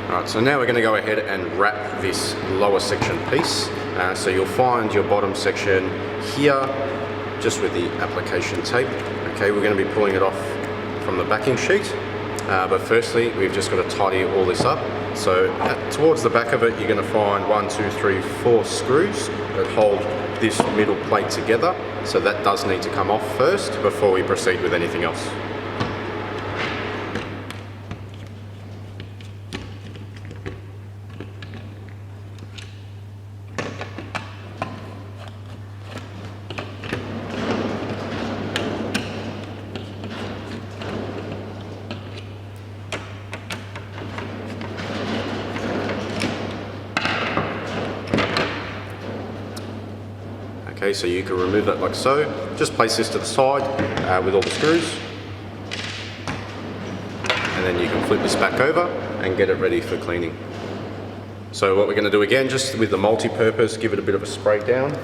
Alright, so now we're going to go ahead and wrap this lower section piece. So you'll find your bottom section here, just with the application tape. Okay, we're going to be pulling it off from the backing sheet. But firstly, we've just got to tidy all this up. So towards the back of it, you're going to find 1, 2, 3, 4 screws that hold this middle plate together. So that does need to come off first before we proceed with anything else. Okay, so you can remove that like so. Just place this to the side with all the screws. And then you can flip this back over and get it ready for cleaning. So what we're going to do again, just with the multi-purpose, give it a bit of a spray down.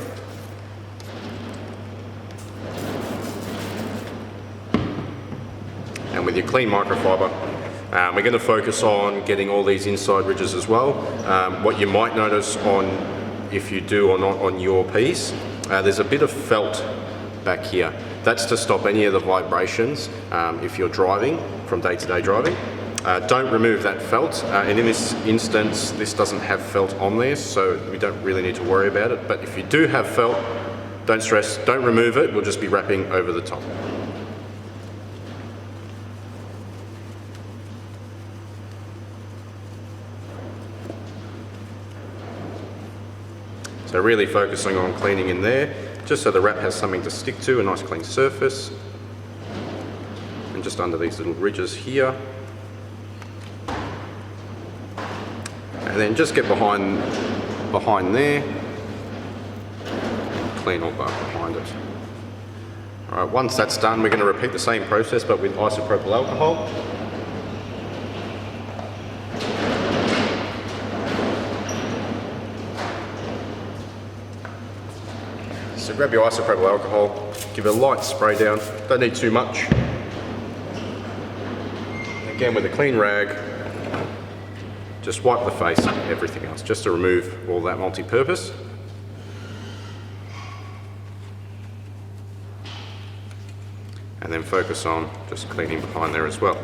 And with your clean microfiber, we're going to focus on getting all these inside ridges as well. What you might notice on, if you do or not on your piece, there's a bit of felt back here. That's to stop any of the vibrations if you're driving, from day-to-day driving. Don't remove that felt, and in this instance this doesn't have felt on there, so we don't really need to worry about it. But if you do have felt, don't stress, don't remove it, we'll just be wrapping over the top. So really focusing on cleaning in there, just so the wrap has something to stick to, a nice clean surface. And just under these little ridges here. And then just get behind there, clean all behind it. Alright, once that's done, we're going to repeat the same process but with isopropyl alcohol. So grab your isopropyl alcohol, give it a light spray down, don't need too much. Again with a clean rag, just wipe the face and everything else, just to remove all that multi-purpose. And then focus on just cleaning behind there as well.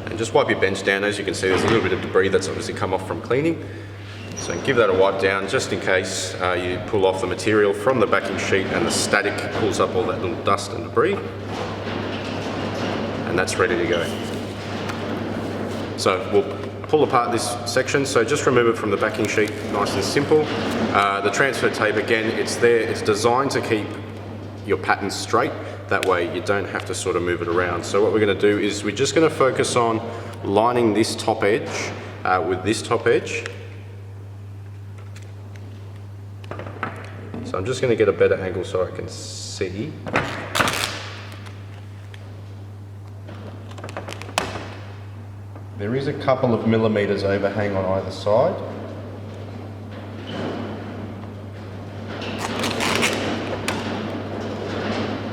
And just wipe your bench down. As you can see, there's a little bit of debris that's obviously come off from cleaning. So give that a wipe down just in case you pull off the material from the backing sheet and the static pulls up all that little dust and debris. And that's ready to go. So we'll pull apart this section, so just remove it from the backing sheet, nice and simple. The transfer tape, again, it's there, it's designed to keep your pattern straight, that way you don't have to sort of move it around. So what we're going to do is we're just going to focus on lining this top edge with this top edge. So I'm just going to get a better angle so I can see. There is a couple of millimeters overhang on either side.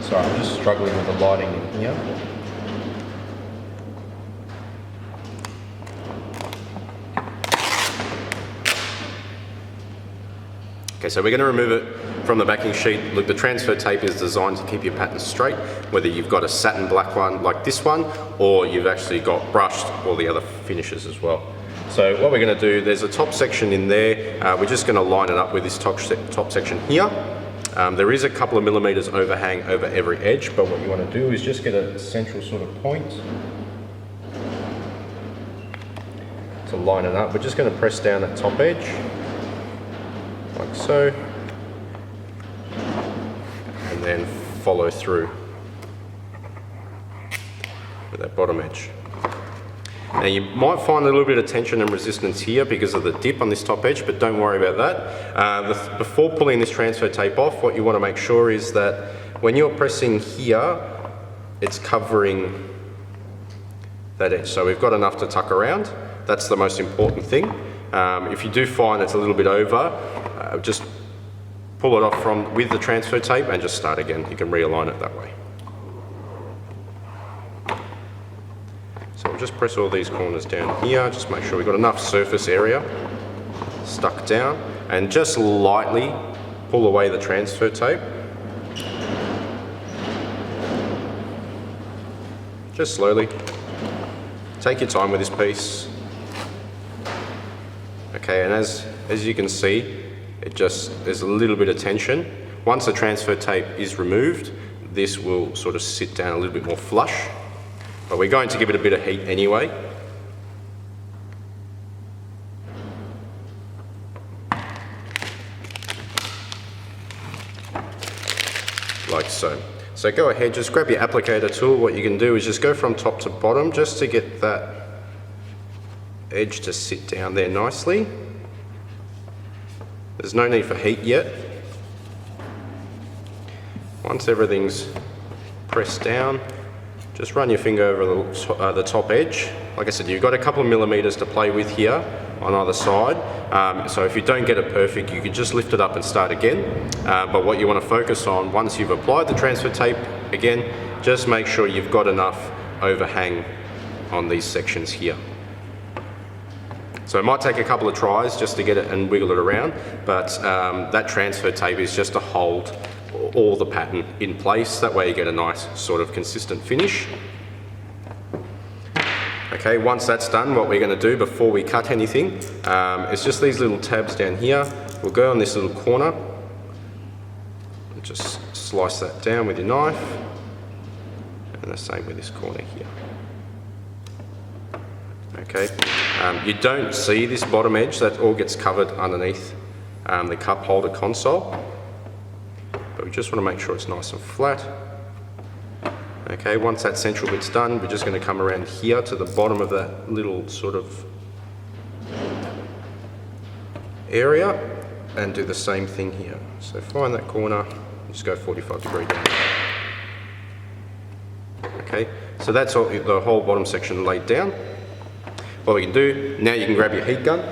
Sorry, I'm just struggling with the lighting in here. Okay, so we're going to remove it from the backing sheet. Look, the transfer tape is designed to keep your pattern straight, whether you've got a satin black one like this one, or you've actually got brushed or the other finishes as well. So what we're going to do, there's a top section in there. We're just going to line it up with this top section here. There is a couple of millimeters overhang over every edge, but what you want to do is just get a central sort of point to line it up. We're just going to press down that top edge, like so, and then follow through with that bottom edge. Now you might find a little bit of tension and resistance here because of the dip on this top edge, but don't worry about that. Before pulling this transfer tape off, what you want to make sure is that when you're pressing here, it's covering that edge. So we've got enough to tuck around. That's the most important thing. If you do find it's a little bit over, just pull it off with the transfer tape and just start again. You can realign it that way. So we'll just press all these corners down here, just make sure we've got enough surface area stuck down, and just lightly pull away the transfer tape. Just slowly. Take your time with this piece. Okay, and as you can see, there's a little bit of tension. Once the transfer tape is removed, this will sort of sit down a little bit more flush. But we're going to give it a bit of heat anyway. Like so. So go ahead, just grab your applicator tool. What you can do is just go from top to bottom just to get that edge to sit down there nicely. There's no need for heat yet. Once everything's pressed down, just run your finger over the top edge. Like I said, you've got a couple of millimeters to play with here on either side. So if you don't get it perfect, you could just lift it up and start again. But what you want to focus on, once you've applied the transfer tape, again, just make sure you've got enough overhang on these sections here. So it might take a couple of tries just to get it and wiggle it around, but that transfer tape is just to hold all the pattern in place. That way you get a nice sort of consistent finish. Okay, once that's done, what we're going to do before we cut anything is just these little tabs down here. We'll go on this little corner and just slice that down with your knife, and the same with this corner here. Okay, you don't see this bottom edge, that all gets covered underneath the cup holder console, but we just want to make sure it's nice and flat. Okay, once that central bit's done, we're just going to come around here to the bottom of that little sort of area and do the same thing here. So find that corner, just go 45-degree down. Okay, so that's all, the whole bottom section laid down. What we can do, now you can grab your heat gun.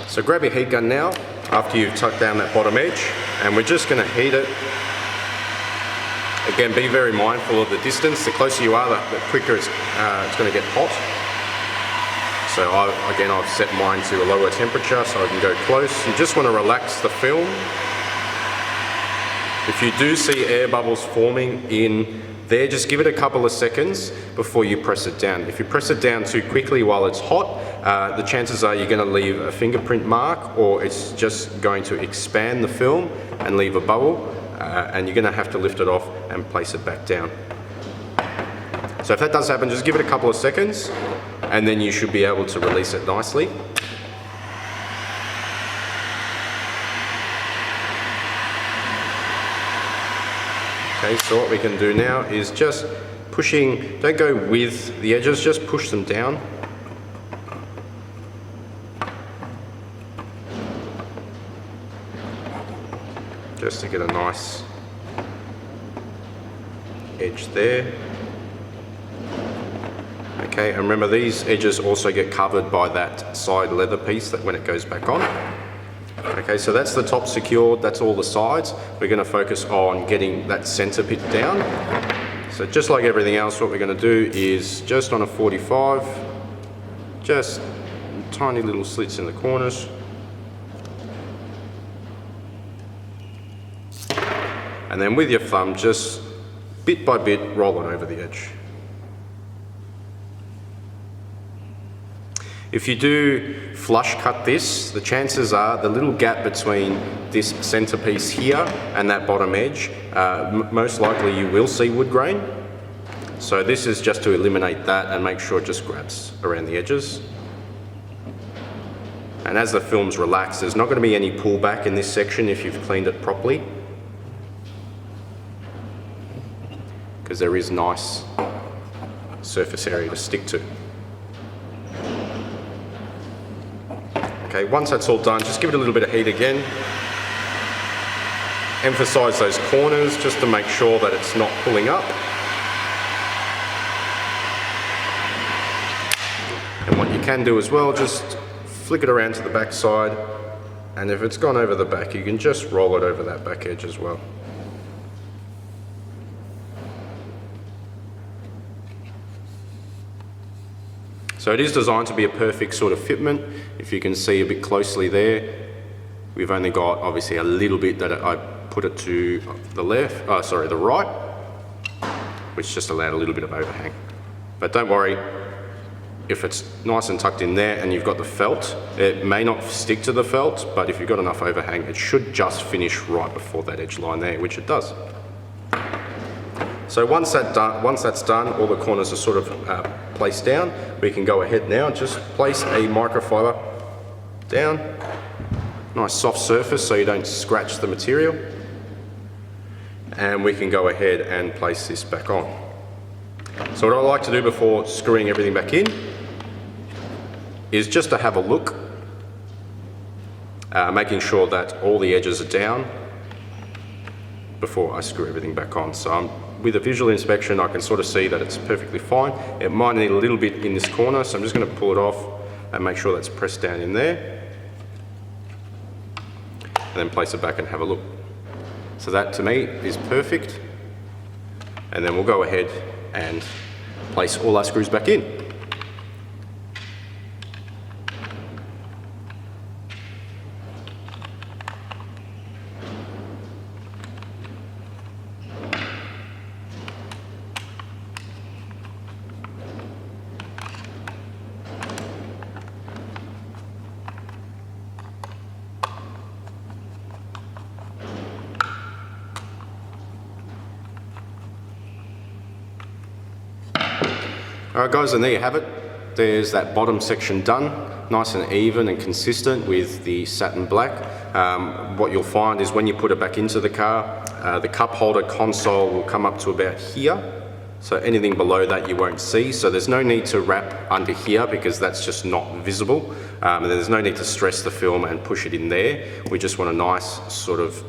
So grab your heat gun now, after you've tucked down that bottom edge, and we're just going to heat it. Again, be very mindful of the distance. The closer you are, the quicker it's going to get hot. So I've set mine to a lower temperature so I can go close. You just want to relax the film. If you do see air bubbles forming in there, just give it a couple of seconds before you press it down. If you press it down too quickly while it's hot, the chances are you're going to leave a fingerprint mark, or it's just going to expand the film and leave a bubble, and you're going to have to lift it off and place it back down. So if that does happen, just give it a couple of seconds and then you should be able to release it nicely. Okay, so what we can do now is just pushing, don't go with the edges, just push them down. Just to get a nice edge there. Okay, and remember these edges also get covered by that side leather piece that when it goes back on. Okay, so that's the top secured, that's all the sides. We're going to focus on getting that center bit down. So just like everything else, what we're going to do is just on a 45, just tiny little slits in the corners. And then with your thumb, just bit by bit, roll it over the edge. If you do flush cut this, the chances are the little gap between this centerpiece here and that bottom edge, most likely you will see wood grain. So this is just to eliminate that and make sure it just grabs around the edges. And as the film's relaxed, there's not going to be any pullback in this section if you've cleaned it properly, because there is nice surface area to stick to. Okay, once that's all done, just give it a little bit of heat again. Emphasize those corners just to make sure that it's not pulling up. And what you can do as well, just flick it around to the back side, and if it's gone over the back, you can just roll it over that back edge as well. So it is designed to be a perfect sort of fitment. If you can see a bit closely there, we've only got obviously a little bit that I put it to the left, the right, which just allowed a little bit of overhang. But don't worry, if it's nice and tucked in there and you've got the felt, it may not stick to the felt, but if you've got enough overhang, it should just finish right before that edge line there, which it does. So once that's done, all the corners are sort of placed down. We can go ahead now, just place a microfiber down. Nice soft surface so you don't scratch the material. And we can go ahead and place this back on. So what I like to do before screwing everything back in is just to have a look, making sure that all the edges are down before I screw everything back on. So with a visual inspection, I can sort of see that it's perfectly fine. It might need a little bit in this corner, so I'm just going to pull it off and make sure that's pressed down in there. And then place it back and have a look. So that to me is perfect. And then we'll go ahead and place all our screws back in. Alright guys, and there you have it. There's that bottom section done, nice and even and consistent with the satin black. What you'll find is when you put it back into the car, the cup holder console will come up to about here. So anything below that you won't see. So there's no need to wrap under here because that's just not visible. And there's no need to stress the film and push it in there. We just want a nice sort of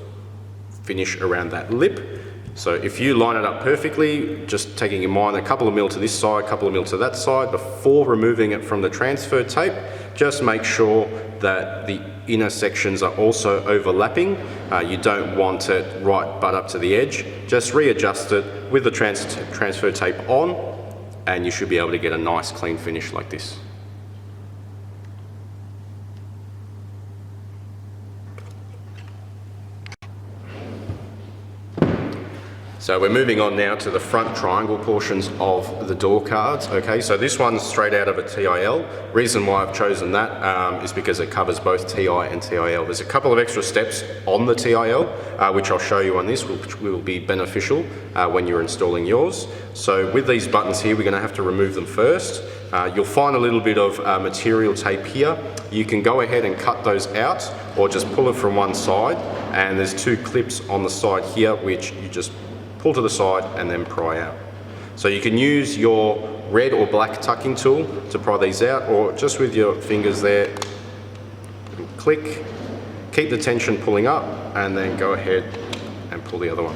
finish around that lip. So if you line it up perfectly, just taking in mind a couple of mil to this side, a couple of mil to that side, before removing it from the transfer tape, just make sure that the inner sections are also overlapping. You don't want it right butt up to the edge. Just readjust it with the transfer tape on, and you should be able to get a nice clean finish like this. So we're moving on now to the front triangle portions of the door cards. Okay, so this one's straight out of a TIL. Reason why I've chosen that is because it covers both TI and TIL. There's a couple of extra steps on the TIL, which I'll show you on this, which will be beneficial when you're installing yours. So with these buttons here, we're going to have to remove them first. You'll find a little bit of material tape here. You can go ahead and cut those out or just pull it from one side, and there's two clips on the side here which you just pull to the side and then pry out. So you can use your red or black tucking tool to pry these out, or just with your fingers there, click, keep the tension pulling up, and then go ahead and pull the other one.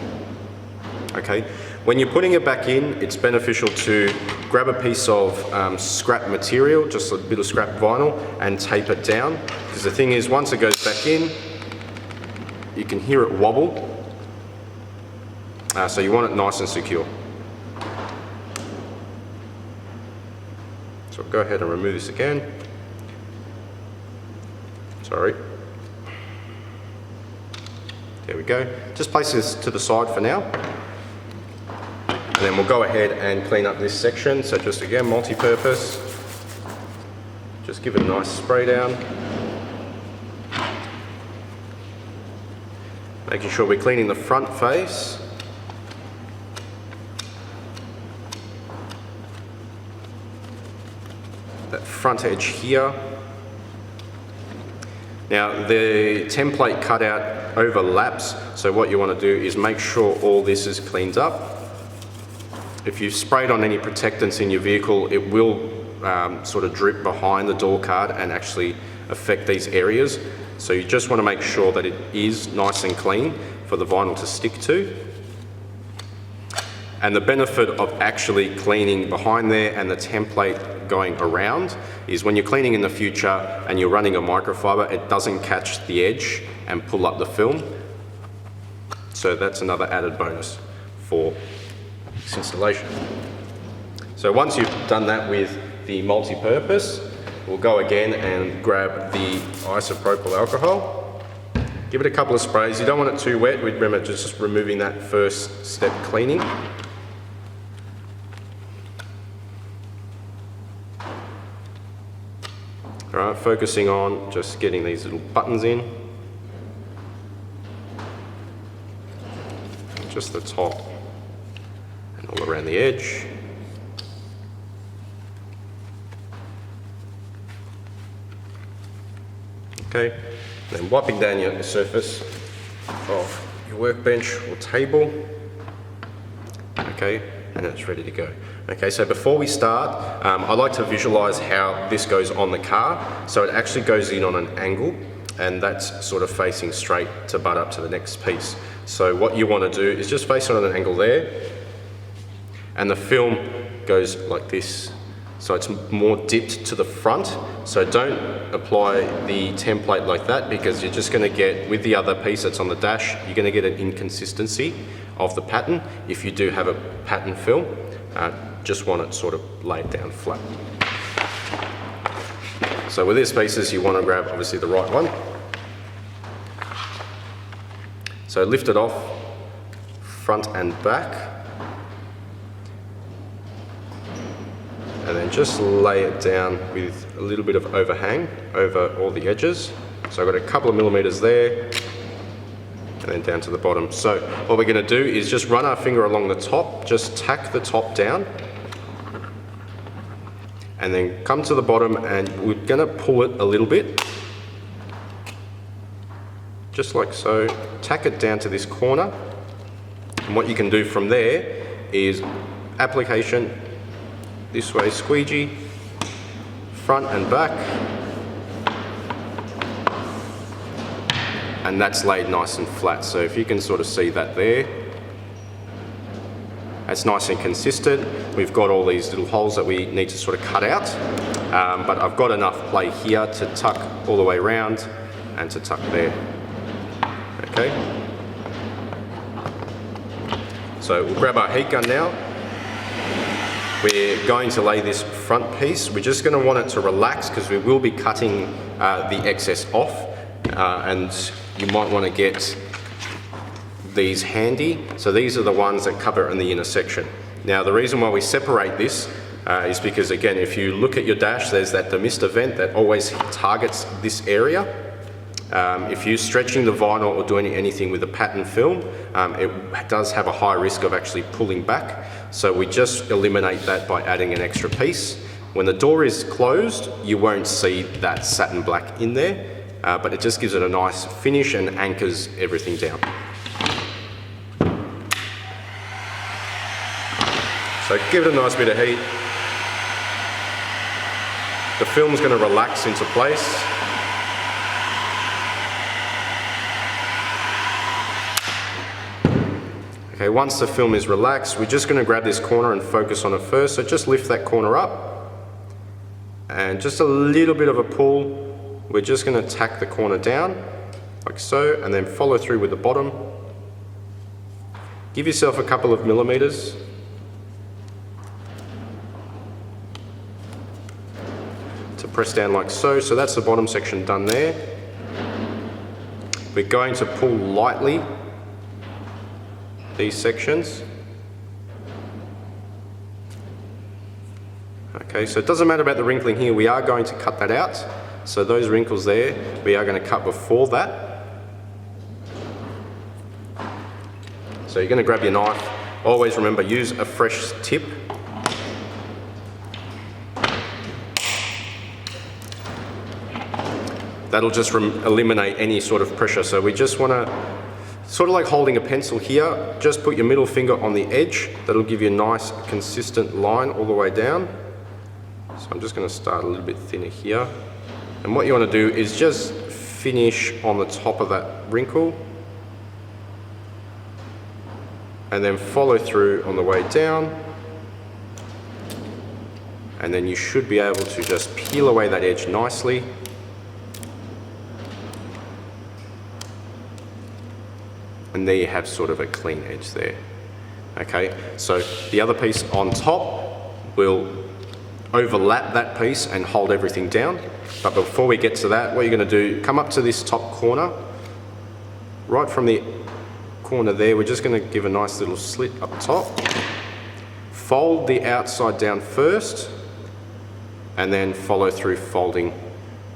Okay, when you're putting it back in, it's beneficial to grab a piece of scrap material, just a bit of scrap vinyl, and tape it down, because the thing is, once it goes back in, you can hear it wobble. So you want it nice and secure. So go ahead and remove this again. Sorry. There we go. Just place this to the side for now. And then we'll go ahead and clean up this section. So just again, multi-purpose. Just give it a nice spray down. Making sure we're cleaning the front face. That front edge here. Now the template cutout overlaps, so what you want to do is make sure all this is cleaned up. If you've sprayed on any protectants in your vehicle, it will sort of drip behind the door card and actually affect these areas. So you just want to make sure that it is nice and clean. for the vinyl to stick to. And the benefit of actually cleaning behind there and the template going around is when you're cleaning in the future and you're running a microfiber, it doesn't catch the edge and pull up the film. So that's another added bonus for this installation. So once you've done that with the multi-purpose, we'll go again and grab the isopropyl alcohol. Give it a couple of sprays. You don't want it too wet. We'd remember just removing that first step cleaning. Alright, focusing on just getting these little buttons in. Just the top and all around the edge. Okay, then wiping down your surface of your workbench or table. Okay, and it's ready to go. Okay, so before we start, I like to visualize how this goes on the car. So it actually goes in on an angle, and that's sort of facing straight to butt up to the next piece. So what you want to do is just face it on an angle there, and the film goes like this. So it's more dipped to the front. So don't apply the template like that, because you're just going to get, with the other piece that's on the dash, you're going to get an inconsistency of the pattern if you do have a pattern film. Just want it sort of laid down flat. So with these pieces, you want to grab obviously the right one. So lift it off, front and back. And then just lay it down with a little bit of overhang over all the edges. So I've got a couple of millimeters there, and then down to the bottom. So what we're going to do is just run our finger along the top, just tack the top down, and then come to the bottom, and we're going to pull it a little bit, just like so. Tack it down to this corner, and what you can do from there is application this way, squeegee, front and back, and that's laid nice and flat. So if you can sort of see that there, that's nice and consistent. We've got all these little holes that we need to sort of cut out, but I've got enough play here to tuck all the way around and to tuck there. Okay, so we'll grab our heat gun now. We're going to lay this front piece. We're just going to want it to relax, because we will be cutting the excess off, and you might want to get these handy. So these are the ones that cover in the inner section. Now the reason why we separate this is because, again, if you look at your dash, there's that demister vent that always targets this area. If you're stretching the vinyl or doing anything with a pattern film, it does have a high risk of actually pulling back. So we just eliminate that by adding an extra piece. When the door is closed, you won't see that satin black in there, but it just gives it a nice finish and anchors everything down. So give it a nice bit of heat. The film's going to relax into place. Okay, once the film is relaxed, we're just going to grab this corner and focus on it first. So just lift that corner up, and just a little bit of a pull. We're just going to tack the corner down, like so, and then follow through with the bottom. Give yourself a couple of millimeters. To press down like so. So that's the bottom section done there. We're going to pull lightly these sections. Okay, so it doesn't matter about the wrinkling here, we are going to cut that out. So those wrinkles there, we are going to cut before that. So you're going to grab your knife. Always remember, use a fresh tip. That'll just eliminate any sort of pressure. So we just want to, sort of like holding a pencil here, just put your middle finger on the edge. That'll give you a nice consistent line all the way down. So I'm just going to start a little bit thinner here. And what you want to do is just finish on the top of that wrinkle. and then follow through on the way down. And then you should be able to just peel away that edge nicely. And there you have sort of a clean edge there. Okay, so the other piece on top will overlap that piece and hold everything down. But before we get to that, what you're going to do, come up to this top corner. Right from the corner there, we're just going to give a nice little slit up top. Fold the outside down first, and then follow through folding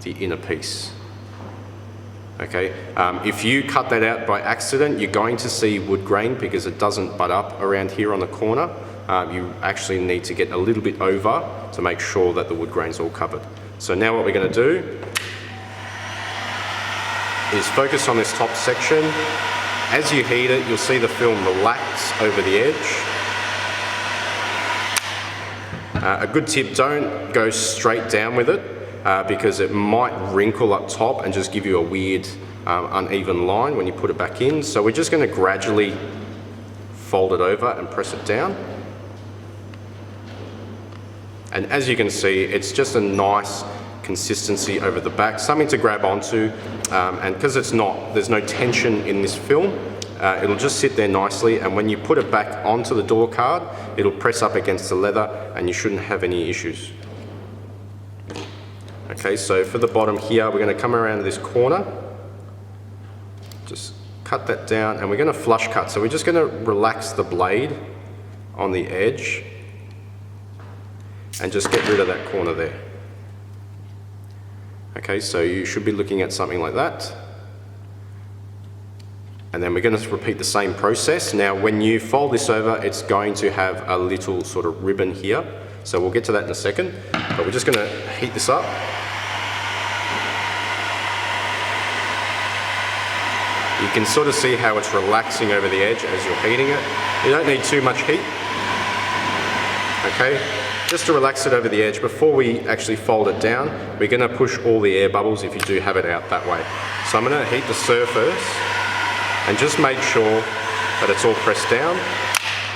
the inner piece. Okay, if you cut that out by accident, you're going to see wood grain because it doesn't butt up around here on the corner. You actually need to get a little bit over to make sure that the wood grain's all covered. So now what we're going to do is focus on this top section. As you heat it, you'll see the film relax over the edge. A good tip, don't go straight down with it because it might wrinkle up top and just give you a weird uneven line when you put it back in. So we're just going to gradually fold it over and press it down. And as you can see, it's just a nice consistency over the back, something to grab onto, and because there's no tension in this film, it'll just sit there nicely, and when you put it back onto the door card, it'll press up against the leather and you shouldn't have any issues. Okay, so for the bottom here, we're going to come around to this corner, just cut that down, and we're going to flush cut. So we're just going to relax the blade on the edge and just get rid of that corner there. Okay, so you should be looking at something like that. And then we're going to repeat the same process. Now when you fold this over, it's going to have a little sort of ribbon here. So we'll get to that in a second, but we're just going to heat this up. You can sort of see how it's relaxing over the edge as you're heating it. You don't need too much heat. Okay, just to relax it over the edge. Before we actually fold it down, we're going to push all the air bubbles if you do have it out that way. So I'm going to heat the surface and just make sure that it's all pressed down.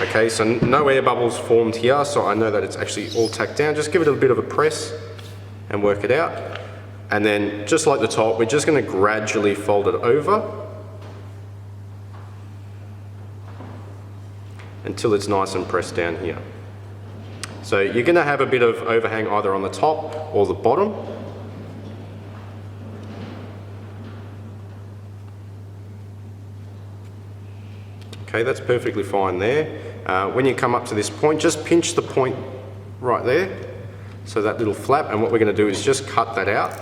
Okay, so no air bubbles formed here, so I know that it's actually all tacked down. Just give it a bit of a press and work it out. And then just like the top, we're just going to gradually fold it over until it's nice and pressed down here. So you're going to have a bit of overhang either on the top or the bottom. Okay, that's perfectly fine there. When you come up to this point, just pinch the point right there, so that little flap, and what we're going to do is just cut that out.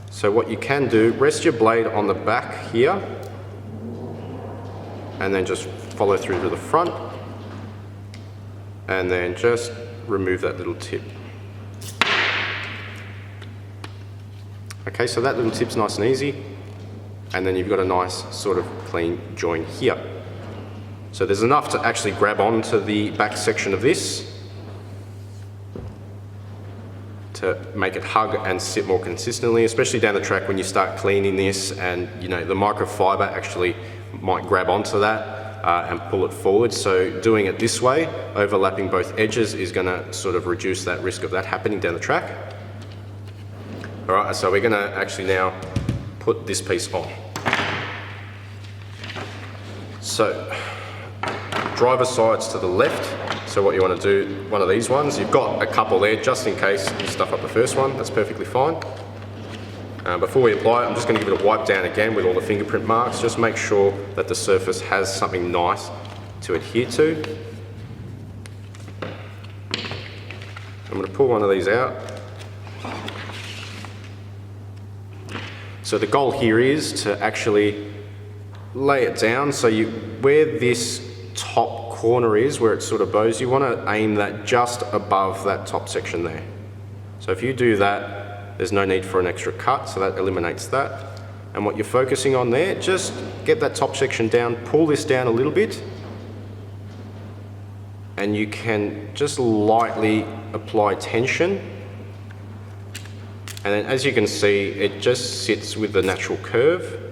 So what you can do, rest your blade on the back here, and then just follow through to the front, and then just remove that little tip. Okay, so that little tip's nice and easy, and then you've got a nice sort of clean join here. So there's enough to actually grab onto the back section of this to make it hug and sit more consistently, especially down the track when you start cleaning this, and you know the microfiber actually might grab onto that and pull it forward. So doing it this way, overlapping both edges, is going to sort of reduce that risk of that happening down the track. All right, so we're going to actually now put this piece on. So driver sides to the left. So what you want to do, one of these ones, you've got a couple there just in case you stuff up the first one. That's perfectly fine. Before we apply it, I'm just going to give it a wipe down again with all the fingerprint marks. Just make sure that the surface has something nice to adhere to. I'm going to pull one of these out. So the goal here is to actually lay it down, so where this top corner is, where it sort of bows, you want to aim that just above that top section there. So if you do that, there's no need for an extra cut, so that eliminates that. And what you're focusing on there, just get that top section down, pull this down a little bit, and you can just lightly apply tension. And then as you can see, it just sits with the natural curve.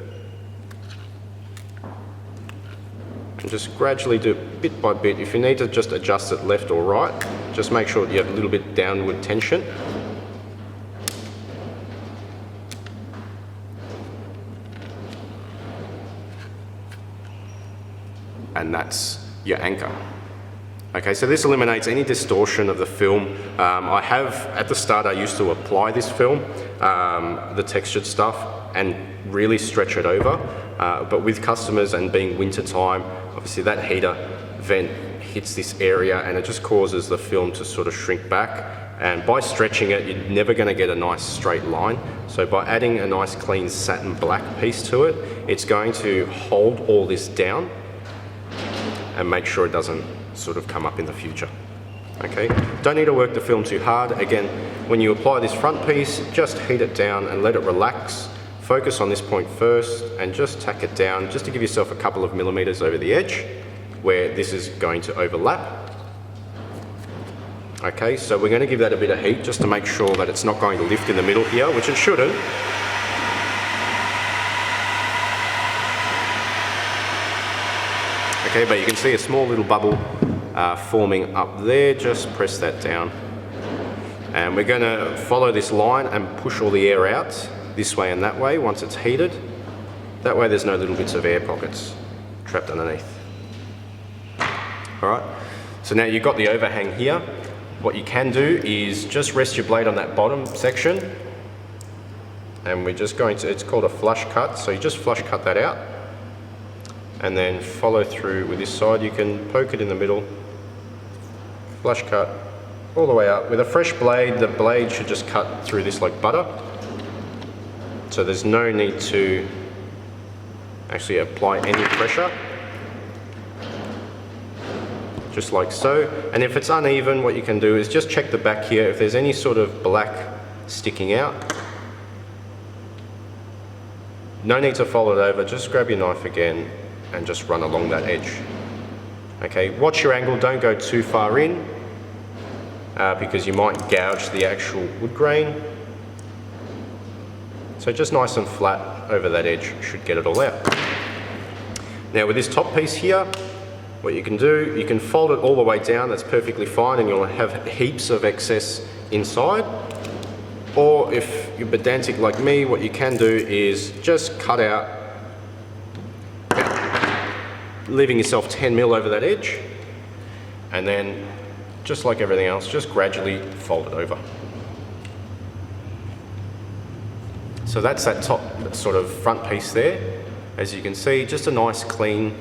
And just gradually do it bit by bit. If you need to just adjust it left or right, just make sure you have a little bit downward tension. And that's your anchor. Okay, so this eliminates any distortion of the film. I have, at the start I used to apply this film, the textured stuff, and really stretch it over. But with customers and being winter time, obviously that heater vent hits this area and it just causes the film to sort of shrink back. And by stretching it, you're never going to get a nice straight line. So by adding a nice clean satin black piece to it, it's going to hold all this down and make sure it doesn't sort of come up in the future. Okay, don't need to work the film too hard. Again, when you apply this front piece, just heat it down and let it relax. Focus on this point first and just tack it down just to give yourself a couple of millimeters over the edge where this is going to overlap. Okay, so we're going to give that a bit of heat just to make sure that it's not going to lift in the middle here, which it shouldn't. Okay, but you can see a small little bubble forming up there. Just press that down. And we're going to follow this line and push all the air out this way and that way once it's heated. That way there's no little bits of air pockets trapped underneath. Alright, so now you've got the overhang here. What you can do is just rest your blade on that bottom section. And we're just going to, it's called a flush cut, so you just flush cut that out. And then follow through with this side. You can poke it in the middle, flush cut all the way up. With a fresh blade, the blade should just cut through this like butter. So there's no need to actually apply any pressure. Just like so. And if it's uneven, what you can do is just check the back here. If there's any sort of black sticking out, no need to fold it over, just grab your knife again and just run along that edge. Okay, watch your angle, don't go too far in because you might gouge the actual wood grain. So just nice and flat over that edge should get it all out. Now with this top piece here, what you can do, you can fold it all the way down, that's perfectly fine, and you'll have heaps of excess inside. Or if you're pedantic like me, what you can do is just cut out, leaving yourself 10 mil over that edge, and then just like everything else, just gradually fold it over. So that's that top sort of front piece there. As you can see, just a nice clean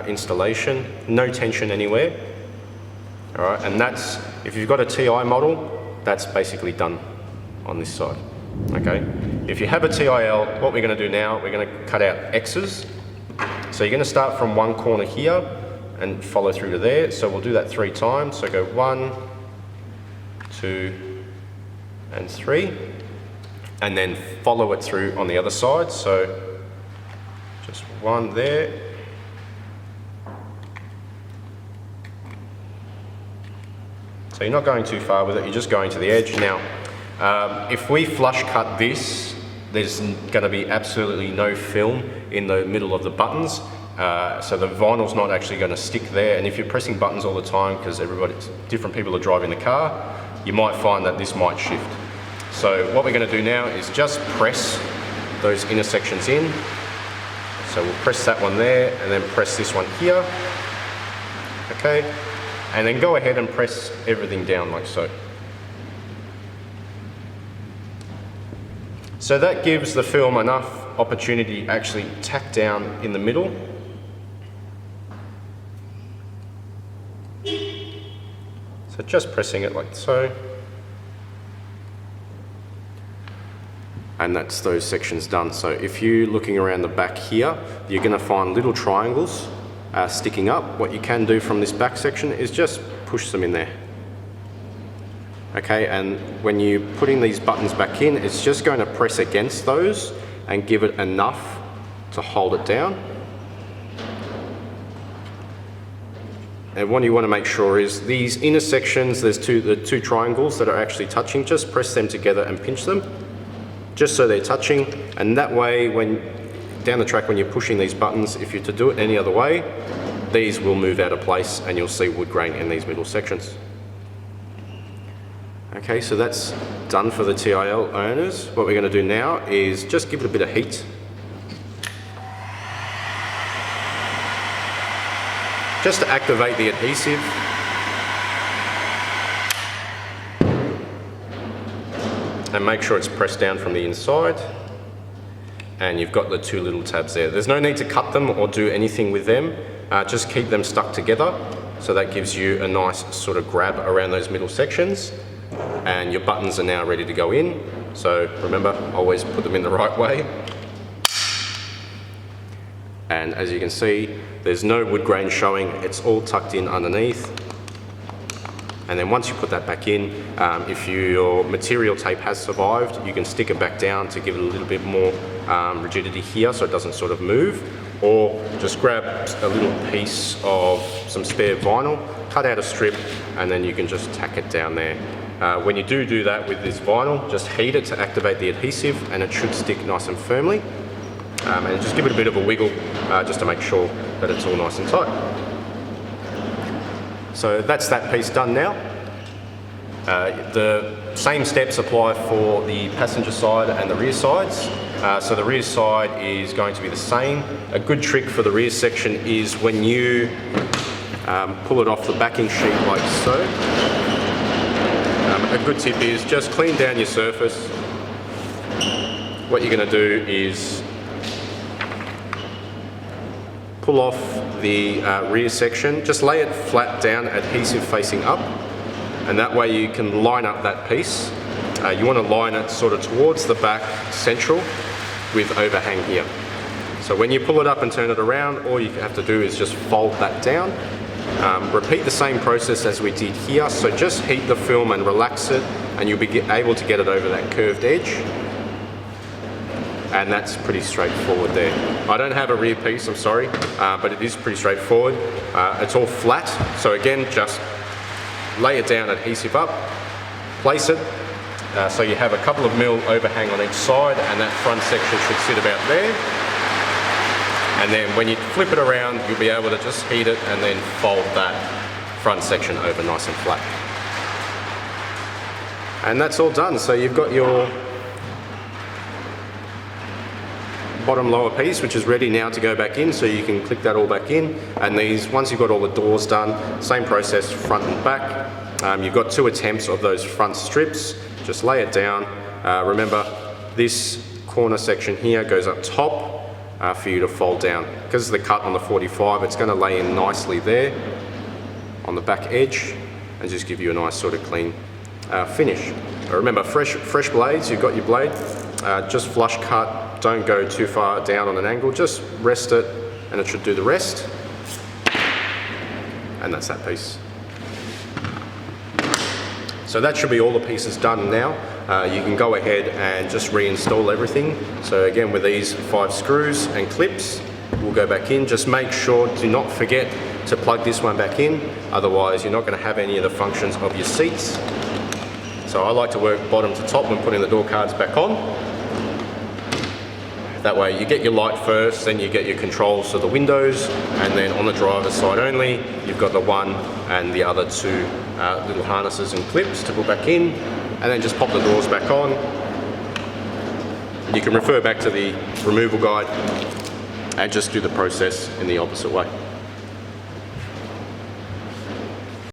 installation, no tension anywhere. All right, and that's, if you've got a TI model, that's basically done on this side. Okay, if you have a TIL, what we're going to do now, we're going to cut out X's. So you're going to start from one corner here and follow through to there. So we'll do that 3 times. So go 1, 2, and 3, and then follow it through on the other side. So just 1 there. So you're not going too far with it, you're just going to the edge. Now, if we flush cut this, there's going to be absolutely no film in the middle of the buttons. So the vinyl's not actually going to stick there. And if you're pressing buttons all the time, because different people are driving the car, you might find that this might shift. So what we're going to do now is just press those intersections in. So we'll press that one there and then press this one here. Okay. And then go ahead and press everything down like so. So that gives the film enough opportunity to actually tack down in the middle. So just pressing it like so. And that's those sections done. So if you're looking around the back here, you're going to find little triangles sticking up. What you can do from this back section is just push them in there. Okay, and when you're putting these buttons back in, it's just going to press against those and give it enough to hold it down. And what you want to make sure is these intersections, there's the two triangles that are actually touching, just press them together and pinch them, just so they're touching. And that way, when down the track when you're pushing these buttons, if you're to do it any other way, these will move out of place and you'll see wood grain in these middle sections. Okay, so that's done for the TIL owners. What we're going to do now is just give it a bit of heat. Just to activate the adhesive. And make sure it's pressed down from the inside. And you've got the two little tabs there. There's no need to cut them or do anything with them. Just keep them stuck together. So that gives you a nice sort of grab around those middle sections. And your buttons are now ready to go in. So remember, always put them in the right way. And as you can see, there's no wood grain showing. It's all tucked in underneath. And then once you put that back in, if your material tape has survived, you can stick it back down to give it a little bit more rigidity here so it doesn't sort of move. Or just grab a little piece of some spare vinyl, cut out a strip, and then you can just tack it down there. When you do that with this vinyl, just heat it to activate the adhesive and it should stick nice and firmly. And just give it a bit of a wiggle just to make sure that it's all nice and tight. So that's that piece done now. The same steps apply for the passenger side and the rear sides. So the rear side is going to be the same. A good trick for the rear section is when you pull it off the backing sheet like so. A good tip is just clean down your surface. What you're going to do is pull off the rear section, just lay it flat down, adhesive facing up, and that way you can line up that piece. You want to line it sort of towards the back central with overhang here. So when you pull it up and turn it around, all you have to do is just fold that down. Repeat the same process as we did here, so just heat the film and relax it and you'll be able to get it over that curved edge. And that's pretty straightforward there. I don't have a rear piece, I'm sorry, but it is pretty straightforward. It's all flat, so again, just lay it down, adhesive up, place it, so you have a couple of mil overhang on each side and that front section should sit about there. And then when you flip it around, you'll be able to just heat it and then fold that front section over nice and flat. And that's all done. So you've got your bottom lower piece, which is ready now to go back in, so you can click that all back in. And these, once you've got all the doors done, same process front and back. You've got 2 attempts of those front strips. Just lay it down. Remember, this corner section here goes up top for you to fold down. Because of the cut on the 45, it's going to lay in nicely there on the back edge and just give you a nice sort of clean finish. Remember, fresh blades, you've got your blade, just flush cut, don't go too far down on an angle, just rest it and it should do the rest. And that's that piece. So that should be all the pieces done now. You can go ahead and just reinstall everything. So again, with these 5 screws and clips, we'll go back in. Just make sure, do not forget to plug this one back in, otherwise you're not going to have any of the functions of your seats. So I like to work bottom to top when putting the door cards back on. That way you get your light first, then you get your controls for the windows, and then on the driver's side only, you've got the one and the other 2 little harnesses and clips to put back in, and then just pop the doors back on. You can refer back to the removal guide and just do the process in the opposite way.